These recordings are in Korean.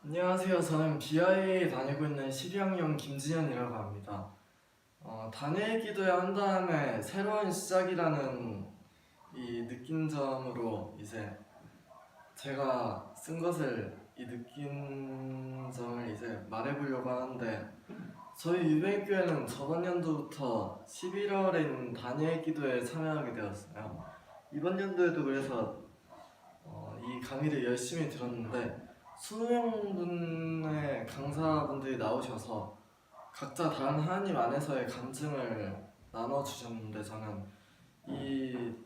안녕하세요. 저는 BI에 다니고 있는 12학년 김진현이라고 합니다. 단일 기도회 한 다음에 새로운 시작이라는 이 느낀 점으로 이제 제가 쓴 것을 이 느낀 점을 이제 말해보려고 하는데, 저희 유배교회는 저번 연도부터 11월에 있는 단일 기도회에 참여하게 되었어요. 이번 연도에도 그래서 이 강의를 열심히 들었는데 20명분의 강사분들이 나오셔서 각자 다른 하나님 안에서의 간증을 나눠주셨는데, 저는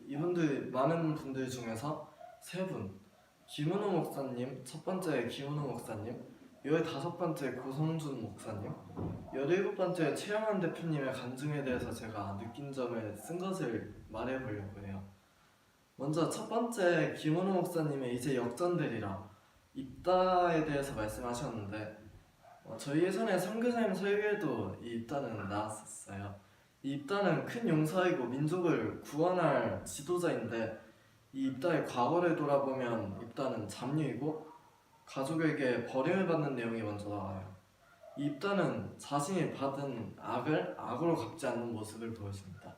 이분들 많은 분들 중에서 세 분, 김은호 목사님, 첫 번째 김은호 목사님, 15번째 고성준 목사님, 17번째 최영환 대표님의 간증에 대해서 제가 느낀 점을 쓴 것을 말해보려고 해요. 먼저 첫 번째 김은호 목사님의 이제 역전되리라 입다에 대해서 말씀하셨는데, 저희 예전에 선교사님 설교에도 이 입다는 나왔었어요. 이 입다는 큰 용사이고 민족을 구원할 지도자인데, 이 입다의 과거를 돌아보면 입다는 잡류이고 가족에게 버림을 받는 내용이 먼저 나와요. 이 입다는 자신이 받은 악을 악으로 갚지 않는 모습을 보여줍니다.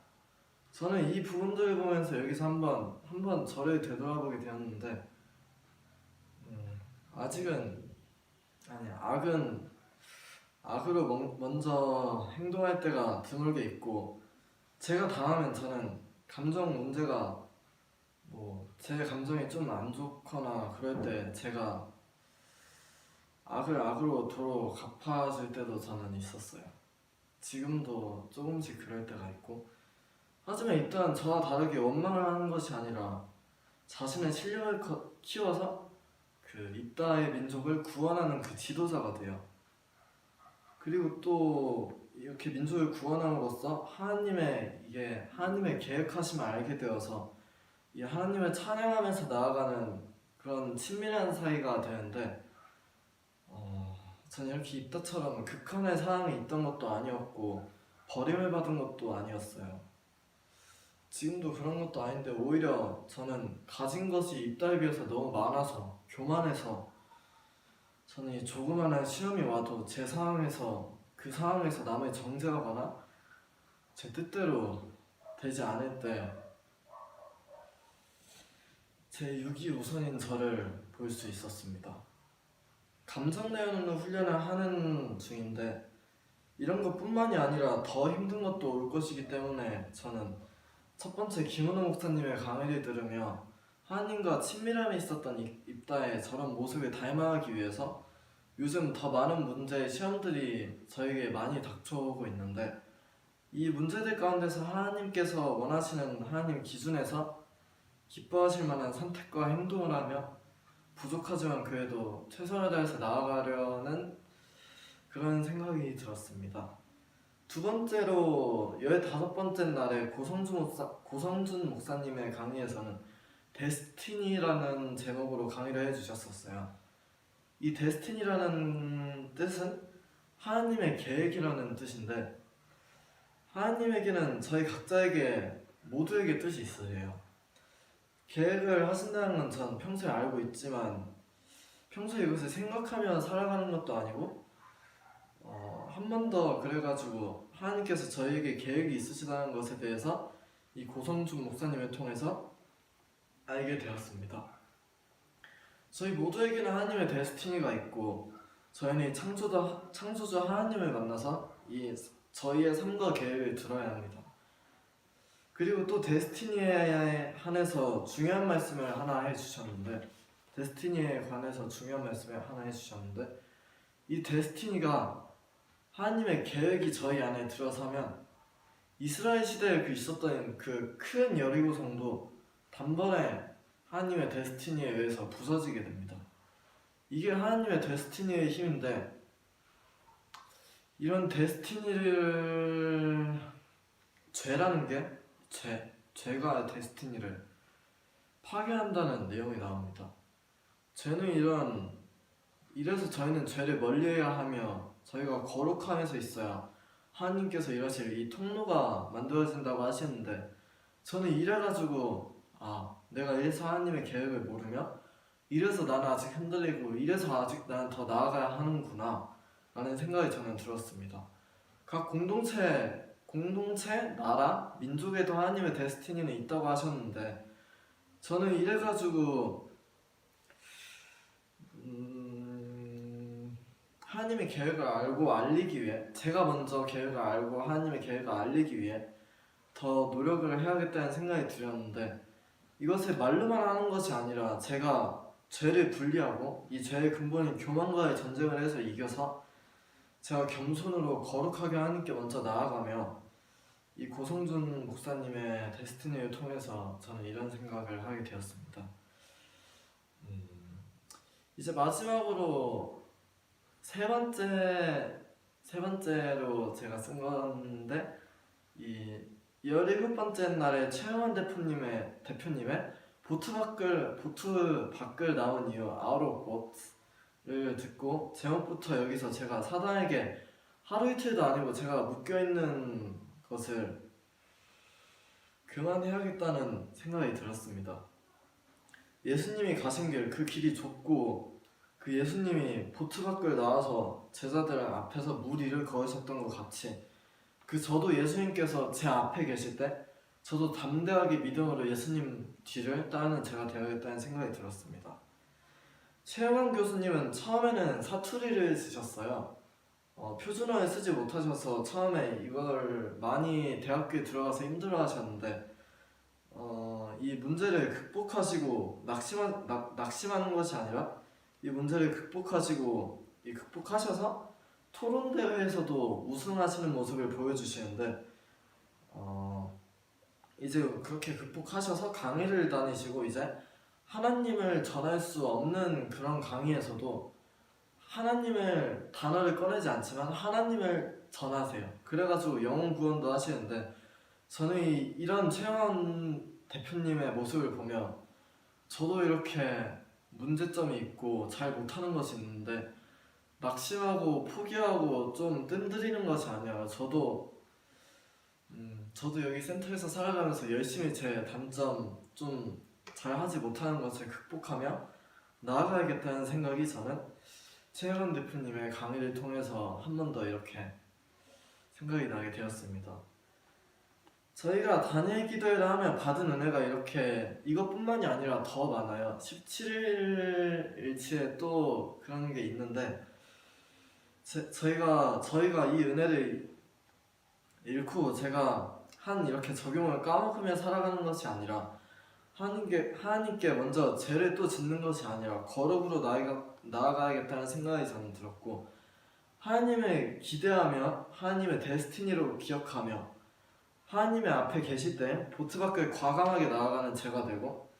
저는 이 부분들을 보면서 여기서 한번 저를 되돌아보게 되었는데, 아직은 악은 악으로 먼저 행동할 때가 드물게 있고, 제가 당하면 저는 감정 문제가 제 감정이 좀 안 좋거나 그럴 때 제가 악을 악으로 도로 갚아줄 때도 저는 있었어요. 지금도 조금씩 그럴 때가 있고, 하지만 일단 저와 다르게 원망을 하는 것이 아니라 자신의 실력을 키워서 그 입다의 민족을 구원하는 그 지도자가 돼요. 그리고 또 이렇게 민족을 구원함으로써 하나님의 계획하심을 알게 되어서 이 하나님을 찬양하면서 나아가는 그런 친밀한 사이가 되는데, 저는 이렇게 입다처럼 극한의 사랑이 있던 것도 아니었고 버림을 받은 것도 아니었어요. 지금도 그런 것도 아닌데, 오히려 저는 가진 것이 입다에 비해서 너무 많아서 교만해서, 저는 이 조그마한 시험이 와도 그 상황에서 남을 정죄하거나 제 뜻대로 되지 않을 때 제 육이 우선인 저를 볼 수 있었습니다. 감정 내어놓는 훈련을 하는 중인데, 이런 것뿐만이 아니라 더 힘든 것도 올 것이기 때문에 저는 첫 번째 김은호 목사님의 강의를 들으며 하나님과 친밀함이 있었던 입다의 저런 모습을 닮아가기 위해서 요즘 더 많은 문제의 시험들이 저에게 많이 닥쳐오고 있는데, 이 문제들 가운데서 하나님께서 원하시는 하나님 기준에서 기뻐하실 만한 선택과 행동을 하며 부족하지만 그래도 최선을 다해서 나아가려는 그런 생각이 들었습니다. 두 번째로 15번째 날에 고성준 목사님의 강의에서는 데스티니라는 제목으로 강의를 해주셨었어요. 이 데스티니라는 뜻은 하나님의 계획이라는 뜻인데, 하나님에게는 저희 각자에게 모두에게 뜻이 있으세요. 계획을 하신다는 건 전 평소에 알고 있지만, 평소에 이것을 생각하며 살아가는 것도 아니고, 한 번 더 그래가지고 하나님께서 저희에게 계획이 있으시다는 것에 대해서 이 고성준 목사님을 통해서 알게 되었습니다. 저희 모두에게는 하나님의 데스티니가 있고, 저희는 창조주 하나님을 만나서 저희의 삶과 계획을 들어야 합니다. 그리고 또 데스티니에 한해서 중요한 말씀을 하나 해주셨는데, 이 데스티니가 하나님의 계획이 저희 안에 들어서면 이스라엘 시대에 있었던 그 큰 여리고성도 단번에 하나님의 데스티니에 의해서 부서지게 됩니다. 이게 하나님의 데스티니의 힘인데, 이런 데스티니를 죄가 데스티니를 파괴한다는 내용이 나옵니다. 이래서 저희는 죄를 멀리해야 하며 저희가 거룩함에서 있어야 하나님께서 일하실 이 통로가 만들어진다고 하시는데, 저는 이래가지고 내가 이래서 하나님의 계획을 모르며 이래서 나는 아직 흔들리고 이래서 아직 나는 더 나아가야 하는구나 라는 생각이 저는 들었습니다. 각 공동체, 나라, 민족에도 하나님의 데스티니는 있다고 하셨는데 저는 이래가지고 하나님의 계획을 알고 알리기 위해 제가 먼저 계획을 알고 하나님의 계획을 알리기 위해 더 노력을 해야겠다는 생각이 들었는데 이것을 말로만 하는 것이 아니라 제가 죄를 분리하고 이 죄의 근본인 교만과의 전쟁을 해서 이겨서 제가 겸손으로 거룩하게 하나님께 먼저 나아가며 이 고성준 목사님의 데스티니를 통해서 저는 이런 생각을 하게 되었습니다. 이제 마지막으로 세 번째로 제가 쓴 건데 이 17번째 날에 최영환 대표님의 보트 밖을 나온 이유 Out of Boat를 듣고 제목부터 여기서 제가 사단에게 하루 이틀도 아니고 제가 묶여있는 것을 그만해야겠다는 생각이 들었습니다. 예수님이 가신 길, 그 길이 좁고 그 예수님이 보트 밖을 나와서 제자들 앞에서 물 위를 걸으셨던 것 같이 저도 예수님께서 제 앞에 계실 때 저도 담대하게 믿음으로 예수님 뒤를 따르는 제가 되어야겠다는 생각이 들었습니다. 최영환 교수님은 처음에는 사투리를 쓰셨어요. 표준어를 쓰지 못하셔서 처음에 이걸 많이 대학교에 들어가서 힘들어 하셨는데 이 문제를 극복하시고 낙심하는 것이 아니라 이 문제를 극복하셔서 토론 대회에서도 우승하시는 모습을 보여주시는데 이제 그렇게 극복하셔서 강의를 다니시고 이제 하나님을 전할 수 없는 그런 강의에서도 하나님을 단어를 꺼내지 않지만 하나님을 전하세요. 그래가지고 영혼 구원도 하시는데 저는 이런 최영환 대표님의 모습을 보며 저도 이렇게 문제점이 있고 잘 못하는 것이 있는데 낙심하고 포기하고 좀 뜸들이는 것이 아니라 저도 여기 센터에서 살아가면서 열심히 제 단점 좀 잘하지 못하는 것을 극복하며 나아가야겠다는 생각이 저는 최영환 대표님의 강의를 통해서 한 번 더 이렇게 생각이 나게 되었습니다. 저희가 다니엘 기도회를 하면 받은 은혜가 이렇게 이것뿐만이 아니라 더 많아요. 17일 일치에 또 그런 게 있는데 저희가 이 은혜를 잃고 제가 이렇게 적용을 까먹으며 살아가는 것이 아니라 하나님께 먼저 죄를 또 짓는 것이 아니라 거룩으로 나아가야겠다는 생각이 저는 들었고 하나님을 기대하며 하나님의 데스티니로 기억하며 하나님의 앞에 계실 때 보트 밖을 과감하게 나아가는 제가 되고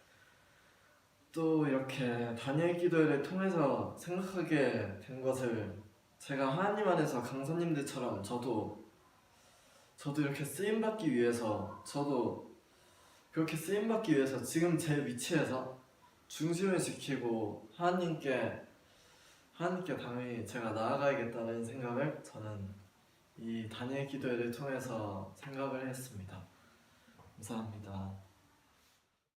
또 이렇게 다니엘 기도회를 통해서 생각하게 된 것을 제가 하나님 안에서 강사님들처럼 저도 이렇게 쓰임받기 위해서 그렇게 쓰임받기 위해서 지금 제 위치에서 중심을 지키고 하나님께 당연히 제가 나아가야겠다는 생각을 저는 이 다니엘 기도회를 통해서 생각을 했습니다. 감사합니다.